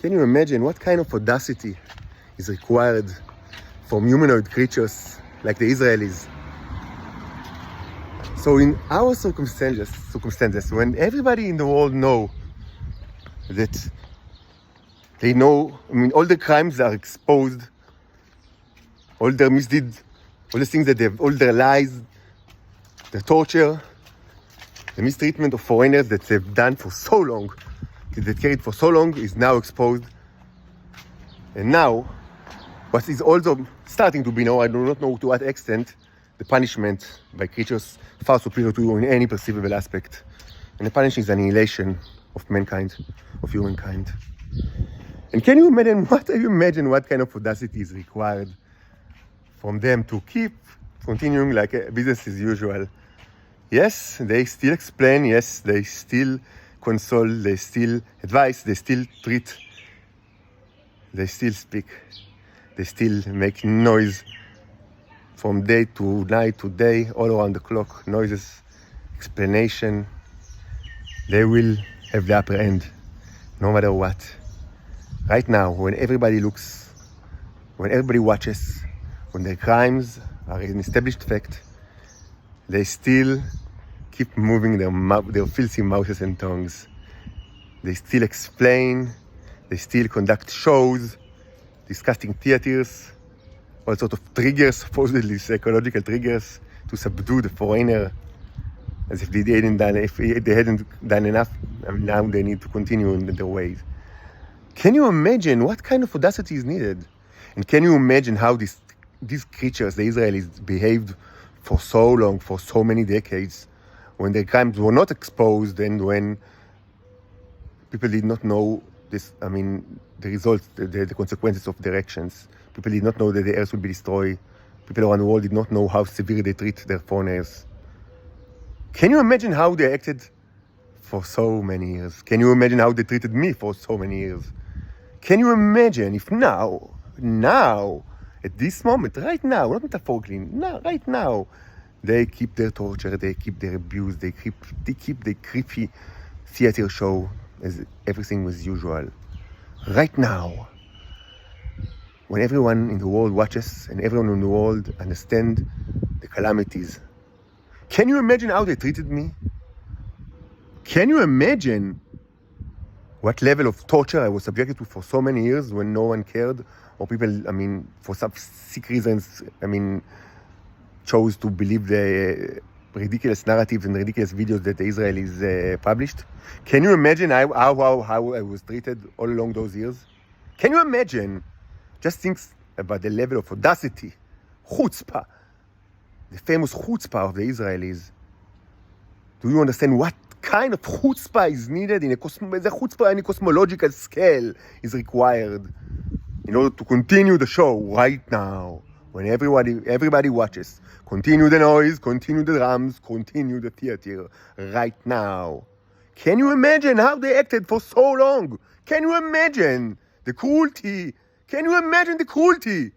Can you imagine what kind of audacity is required from humanoid creatures like the Israelis? So in our circumstances, when everybody in the world know that they know, all the crimes are exposed, all their misdeeds, all the things that all their lies, the torture, the mistreatment of foreigners that they've done for so long, that they carried for so long, is now exposed. And now, what is also starting to be known, I do not know to what extent, the punishment by creatures far superior to you in any perceivable aspect. And the punishment is annihilation of mankind, of humankind. And can you imagine what kind of audacity is required from them to keep continuing like business as usual? Yes, they still explain, yes, they still console, they still advise, they still treat, they still speak, they still make noise from day to night to day, all around the clock, noises, explanation. They will have the upper end, no matter what. Right now, when everybody looks, when everybody watches, when their crimes are an established fact, they still keep moving their filthy mouths and tongues. They still explain, they still conduct shows, disgusting theaters, all sorts of triggers, supposedly psychological triggers, to subdue the foreigner, as if they hadn't done enough. Now they need to continue in their ways. Can you imagine what kind of audacity is needed? And can you imagine how these creatures, the Israelis, behaved for so long, for so many decades, when their crimes were not exposed and when people did not know this, the results, the consequences of their actions. People did not know that the earth will be destroyed. People around the world did not know how severe they treat their foreigners. Can you imagine how they acted for so many years? Can you imagine how they treated me for so many years? Can you imagine if now, at this moment, right now, not metaphorically, now, right now, they keep their torture, they keep their abuse, they keep the creepy theater show as everything was usual. Right now, when everyone in the world watches and everyone in the world understands the calamities. Can you imagine how they treated me? Can you imagine what level of torture I was subjected to for so many years when no one cared, or people, for some sick reasons, chose to believe the ridiculous narratives and ridiculous videos that the Israelis published? Can you imagine how I was treated all along those years? Can you imagine? Just think about the level of audacity, chutzpah, the famous chutzpah of the Israelis. Do you understand what kind of chutzpah is needed the chutzpah in a cosmological scale is required in order to continue the show right now, when everybody watches? Continue the noise, continue the drums, continue the theater right now. Can you imagine how they acted for so long? Can you imagine the cruelty? Can you imagine the cruelty?